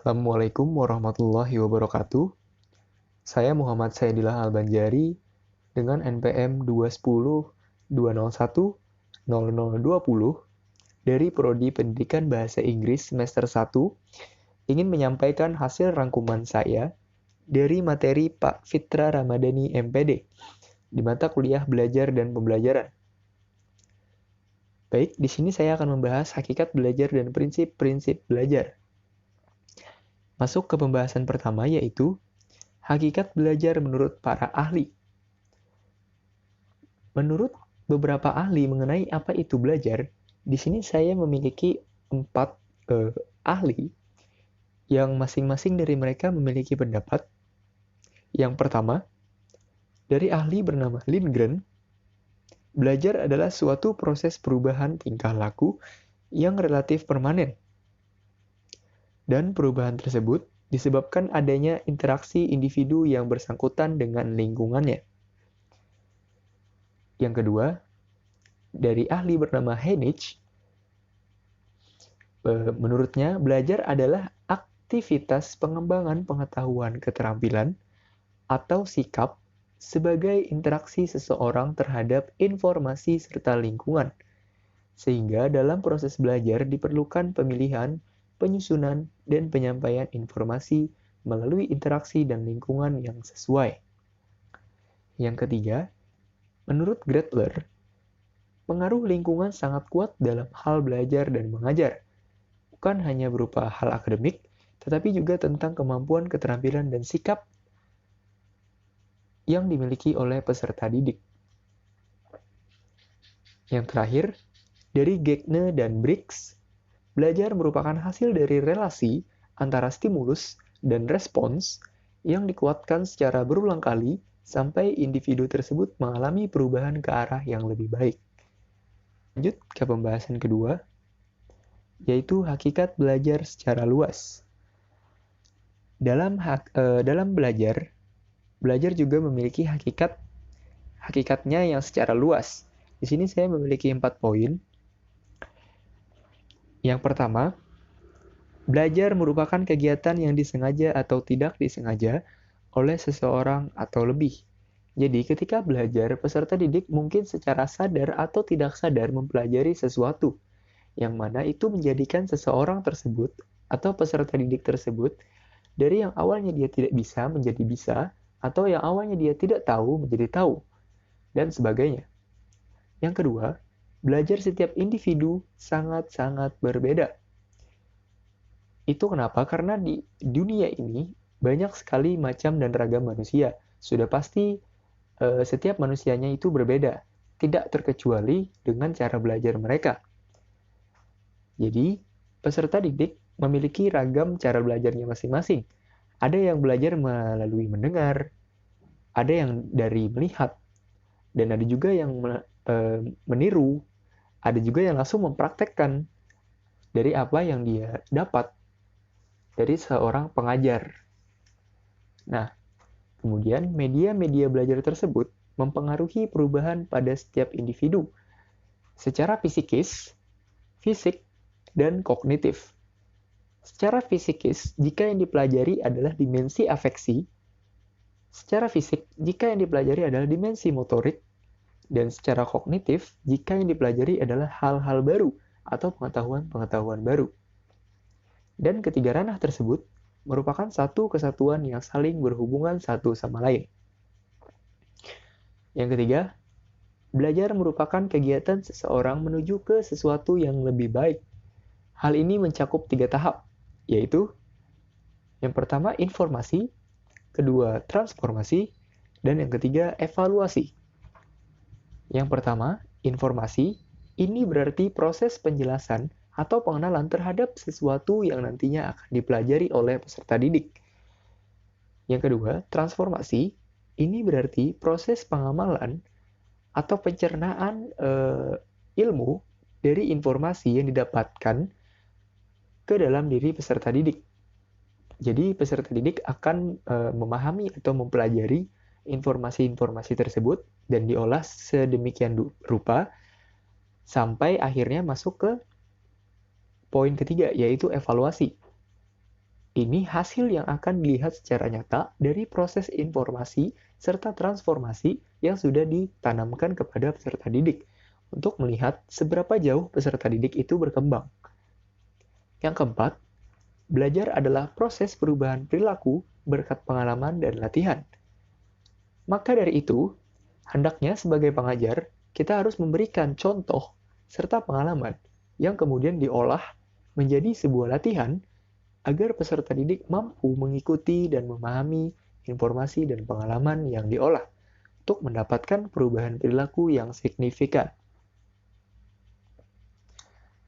Assalamualaikum warahmatullahi wabarakatuh. Saya Muhammad Saidillah Al-Banjari dengan NPM 210-201-0020 dari Prodi Pendidikan Bahasa Inggris semester 1 ingin menyampaikan hasil rangkuman saya dari materi Pak Fitra Ramadhani MPD di mata kuliah Belajar dan Pembelajaran. Baik, di sini saya akan membahas hakikat belajar dan prinsip-prinsip belajar. Masuk ke pembahasan pertama yaitu hakikat belajar menurut para ahli. Menurut beberapa ahli mengenai apa itu belajar, di sini saya memiliki 4 ahli yang masing-masing dari mereka memiliki pendapat. Yang pertama, dari ahli bernama Lindgren, belajar adalah suatu proses perubahan tingkah laku yang relatif permanen. Dan perubahan tersebut disebabkan adanya interaksi individu yang bersangkutan dengan lingkungannya. Yang kedua, dari ahli bernama Heynich, menurutnya belajar adalah aktivitas pengembangan pengetahuan keterampilan atau sikap sebagai interaksi seseorang terhadap informasi serta lingkungan. Sehingga dalam proses belajar diperlukan pemilihan, penyusunan, dan penyampaian informasi melalui interaksi dan lingkungan yang sesuai. Yang ketiga, menurut Gretler, pengaruh lingkungan sangat kuat dalam hal belajar dan mengajar. Bukan hanya berupa hal akademik, tetapi juga tentang kemampuan, keterampilan, dan sikap yang dimiliki oleh peserta didik. Yang terakhir, dari Gagne dan Briggs, belajar merupakan hasil dari relasi antara stimulus dan respons yang dikuatkan secara berulang kali sampai individu tersebut mengalami perubahan ke arah yang lebih baik. Lanjut ke pembahasan kedua, yaitu hakikat belajar secara luas. Dalam belajar juga memiliki hakikatnya yang secara luas. Di sini saya memiliki 4 poin. Yang pertama, belajar merupakan kegiatan yang disengaja atau tidak disengaja oleh seseorang atau lebih. Jadi, ketika belajar, peserta didik mungkin secara sadar atau tidak sadar mempelajari sesuatu, yang mana itu menjadikan seseorang tersebut atau peserta didik tersebut dari yang awalnya dia tidak bisa menjadi bisa, atau yang awalnya dia tidak tahu menjadi tahu, dan sebagainya. Yang kedua, belajar setiap individu sangat-sangat berbeda. Itu kenapa? Karena di dunia ini banyak sekali macam dan ragam manusia. Sudah pasti setiap manusianya itu berbeda, tidak terkecuali dengan cara belajar mereka. Jadi, peserta didik memiliki ragam cara belajarnya masing-masing. Ada yang belajar melalui mendengar, ada yang dari melihat, dan ada juga yang meniru, ada juga yang langsung mempraktekkan dari apa yang dia dapat dari seorang pengajar. Nah, kemudian media-media belajar tersebut mempengaruhi perubahan pada setiap individu secara fisikis, fisik, dan kognitif. Secara fisikis, jika yang dipelajari adalah dimensi afeksi, secara fisik, jika yang dipelajari adalah dimensi motorik, dan secara kognitif, jika yang dipelajari adalah hal-hal baru atau pengetahuan-pengetahuan baru. Dan ketiga ranah tersebut merupakan satu kesatuan yang saling berhubungan satu sama lain. Yang ketiga, belajar merupakan kegiatan seseorang menuju ke sesuatu yang lebih baik. Hal ini mencakup 3 tahap, yaitu yang pertama informasi, kedua transformasi, dan yang ketiga evaluasi. Yang pertama, informasi, ini berarti proses penjelasan atau pengenalan terhadap sesuatu yang nantinya akan dipelajari oleh peserta didik. Yang kedua, transformasi, ini berarti proses pengamalan atau pencernaan ilmu dari informasi yang didapatkan ke dalam diri peserta didik. Jadi peserta didik akan memahami atau mempelajari informasi-informasi tersebut dan diolah sedemikian rupa sampai akhirnya masuk ke poin ketiga, yaitu evaluasi. Ini hasil yang akan dilihat secara nyata dari proses informasi serta transformasi yang sudah ditanamkan kepada peserta didik untuk melihat seberapa jauh peserta didik itu berkembang. Yang keempat, belajar adalah proses perubahan perilaku berkat pengalaman dan latihan. Maka dari itu, hendaknya sebagai pengajar, kita harus memberikan contoh serta pengalaman yang kemudian diolah menjadi sebuah latihan agar peserta didik mampu mengikuti dan memahami informasi dan pengalaman yang diolah untuk mendapatkan perubahan perilaku yang signifikan.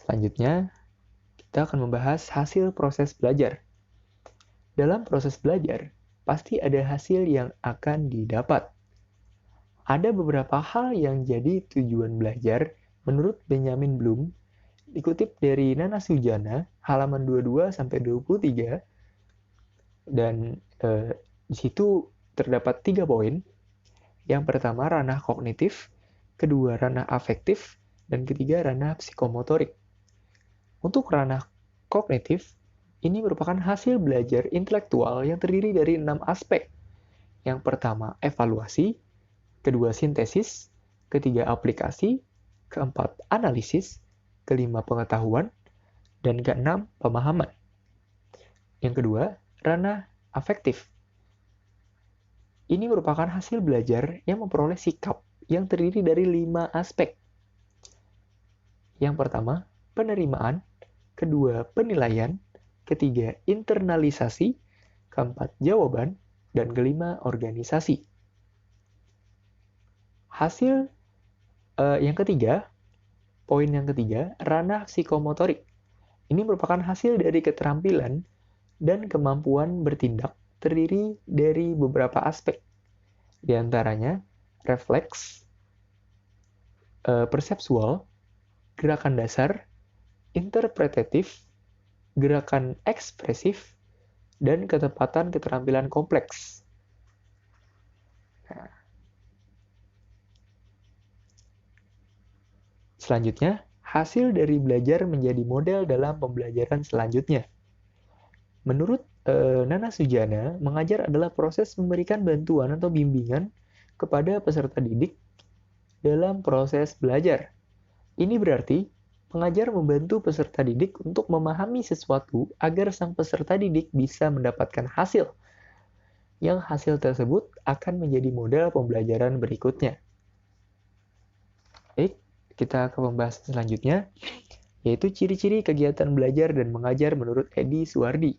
Selanjutnya, kita akan membahas hasil proses belajar. Dalam proses belajar, pasti ada hasil yang akan didapat. Ada beberapa hal yang jadi tujuan belajar menurut Benjamin Bloom, dikutip dari Nana Sujana, halaman 22-23, dan di situ terdapat 3 poin. Yang pertama, ranah kognitif, kedua, ranah afektif, dan ketiga, ranah psikomotorik. Untuk ranah kognitif, ini merupakan hasil belajar intelektual yang terdiri dari 6 aspek. Yang pertama, evaluasi, kedua, sintesis, ketiga, aplikasi, keempat, analisis, kelima, pengetahuan, dan keenam, pemahaman. Yang kedua, ranah afektif. Ini merupakan hasil belajar yang memperoleh sikap yang terdiri dari 5 aspek. Yang pertama, penerimaan, kedua, penilaian, ketiga, internalisasi, keempat, jawaban, dan kelima, organisasi. Hasil yang ketiga, poin yang ketiga, ranah psikomotorik. Ini merupakan hasil dari keterampilan dan kemampuan bertindak terdiri dari beberapa aspek. Di antaranya, refleks, persepsual, gerakan dasar, interpretatif, gerakan ekspresif, dan ketepatan keterampilan kompleks. Nah, selanjutnya, hasil dari belajar menjadi model dalam pembelajaran selanjutnya. Menurut Nana Sujana, mengajar adalah proses memberikan bantuan atau bimbingan kepada peserta didik dalam proses belajar. Ini berarti pengajar membantu peserta didik untuk memahami sesuatu agar sang peserta didik bisa mendapatkan hasil. Yang hasil tersebut akan menjadi model pembelajaran berikutnya. Baik, kita ke pembahasan selanjutnya, yaitu ciri-ciri kegiatan belajar dan mengajar menurut Edi Suwardi.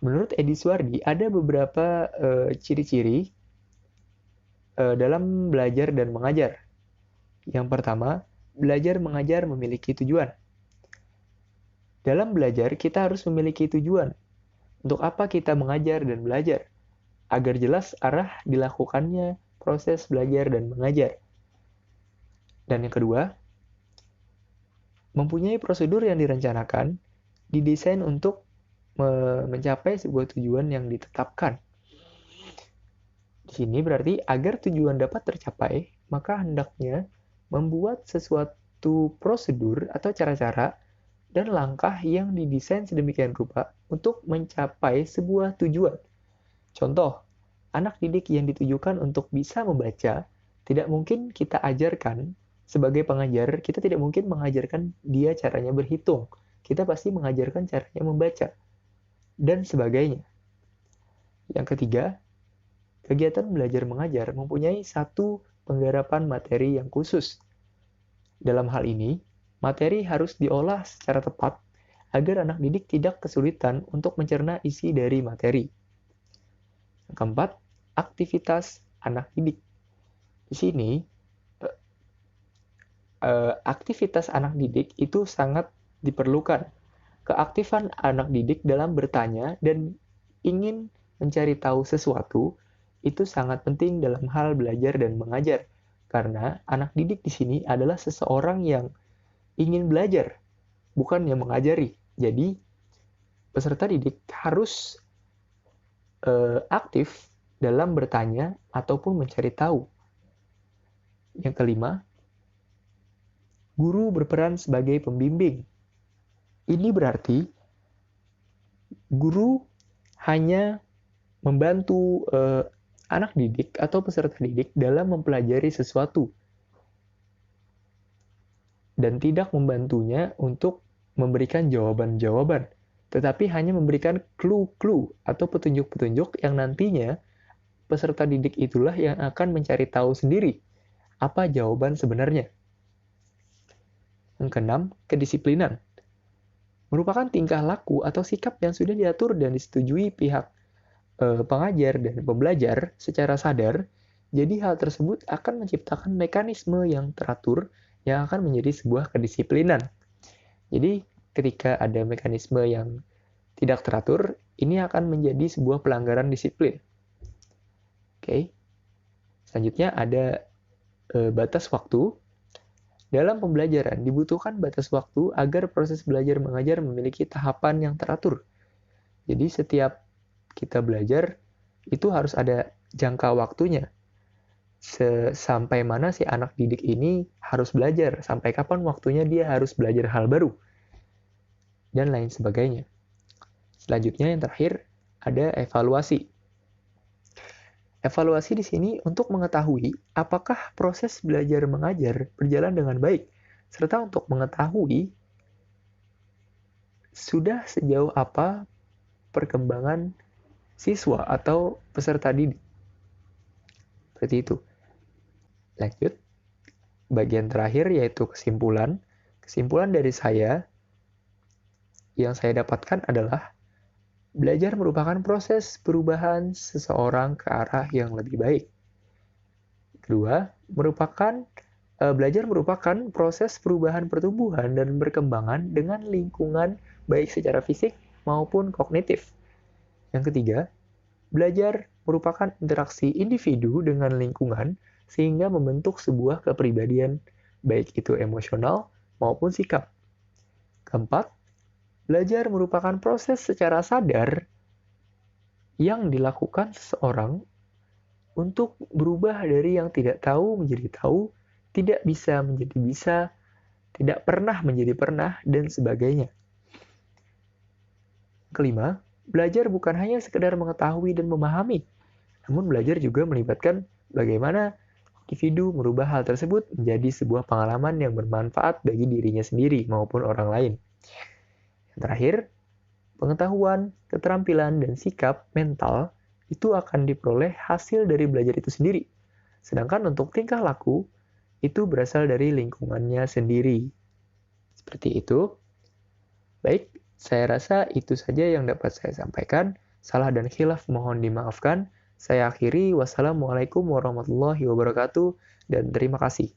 Menurut Edi Suwardi, ada beberapa ciri-ciri dalam belajar dan mengajar. Yang pertama, belajar mengajar memiliki tujuan. Dalam belajar, kita harus memiliki tujuan. Untuk apa kita mengajar dan belajar? Agar jelas arah dilakukannya proses belajar dan mengajar. Dan yang kedua, mempunyai prosedur yang direncanakan, didesain untuk mencapai sebuah tujuan yang ditetapkan. Di sini berarti agar tujuan dapat tercapai, maka hendaknya membuat sesuatu prosedur atau cara-cara dan langkah yang didesain sedemikian rupa untuk mencapai sebuah tujuan. Contoh, anak didik yang ditujukan untuk bisa membaca, tidak mungkin kita ajarkan sebagai pengajar, kita tidak mungkin mengajarkan dia caranya berhitung. Kita pasti mengajarkan caranya membaca, dan sebagainya. Yang ketiga, kegiatan belajar mengajar mempunyai satu penggarapan materi yang khusus. Dalam hal ini, materi harus diolah secara tepat agar anak didik tidak kesulitan untuk mencerna isi dari materi. Yang keempat, aktivitas anak didik. Di sini, aktivitas anak didik itu sangat diperlukan. Keaktifan anak didik dalam bertanya dan ingin mencari tahu sesuatu itu sangat penting dalam hal belajar dan mengajar. Karena anak didik di sini adalah seseorang yang ingin belajar, bukan yang mengajari. Jadi, peserta didik harus aktif dalam bertanya ataupun mencari tahu. Yang kelima, guru berperan sebagai pembimbing. Ini berarti guru hanya membantu anak didik atau peserta didik dalam mempelajari sesuatu dan tidak membantunya untuk memberikan jawaban-jawaban, tetapi hanya memberikan clue-clue atau petunjuk-petunjuk yang nantinya peserta didik itulah yang akan mencari tahu sendiri apa jawaban sebenarnya. Yang keenam, kedisiplinan. Merupakan tingkah laku atau sikap yang sudah diatur dan disetujui pihak pengajar dan pembelajar secara sadar, jadi hal tersebut akan menciptakan mekanisme yang teratur yang akan menjadi sebuah kedisiplinan. Jadi ketika ada mekanisme yang tidak teratur, ini akan menjadi sebuah pelanggaran disiplin. Oke. Selanjutnya ada batas waktu. Dalam pembelajaran dibutuhkan batas waktu agar proses belajar mengajar memiliki tahapan yang teratur. Jadi setiap kita belajar itu harus ada jangka waktunya. Sampai mana si anak didik ini harus belajar, sampai kapan waktunya dia harus belajar hal baru, dan lain sebagainya. Selanjutnya yang terakhir ada evaluasi. Evaluasi di sini untuk mengetahui apakah proses belajar mengajar berjalan dengan baik, serta untuk mengetahui sudah sejauh apa perkembangan siswa atau peserta didik. Seperti itu. Lanjut. Bagian terakhir yaitu kesimpulan. Kesimpulan dari saya yang saya dapatkan adalah belajar merupakan proses perubahan seseorang ke arah yang lebih baik. Kedua, belajar merupakan proses perubahan pertumbuhan dan perkembangan dengan lingkungan baik secara fisik maupun kognitif. Yang ketiga, belajar merupakan interaksi individu dengan lingkungan sehingga membentuk sebuah kepribadian, baik itu emosional maupun sikap. Keempat, belajar merupakan proses secara sadar yang dilakukan seseorang untuk berubah dari yang tidak tahu menjadi tahu, tidak bisa menjadi bisa, tidak pernah menjadi pernah, dan sebagainya. Kelima, belajar bukan hanya sekedar mengetahui dan memahami, namun belajar juga melibatkan bagaimana individu merubah hal tersebut menjadi sebuah pengalaman yang bermanfaat bagi dirinya sendiri maupun orang lain. Yang terakhir, pengetahuan, keterampilan, dan sikap mental itu akan diperoleh hasil dari belajar itu sendiri. Sedangkan untuk tingkah laku, itu berasal dari lingkungannya sendiri. Seperti itu. Baik, saya rasa itu saja yang dapat saya sampaikan. Salah dan khilaf mohon dimaafkan. Saya akhiri, wassalamualaikum warahmatullahi wabarakatuh, dan terima kasih.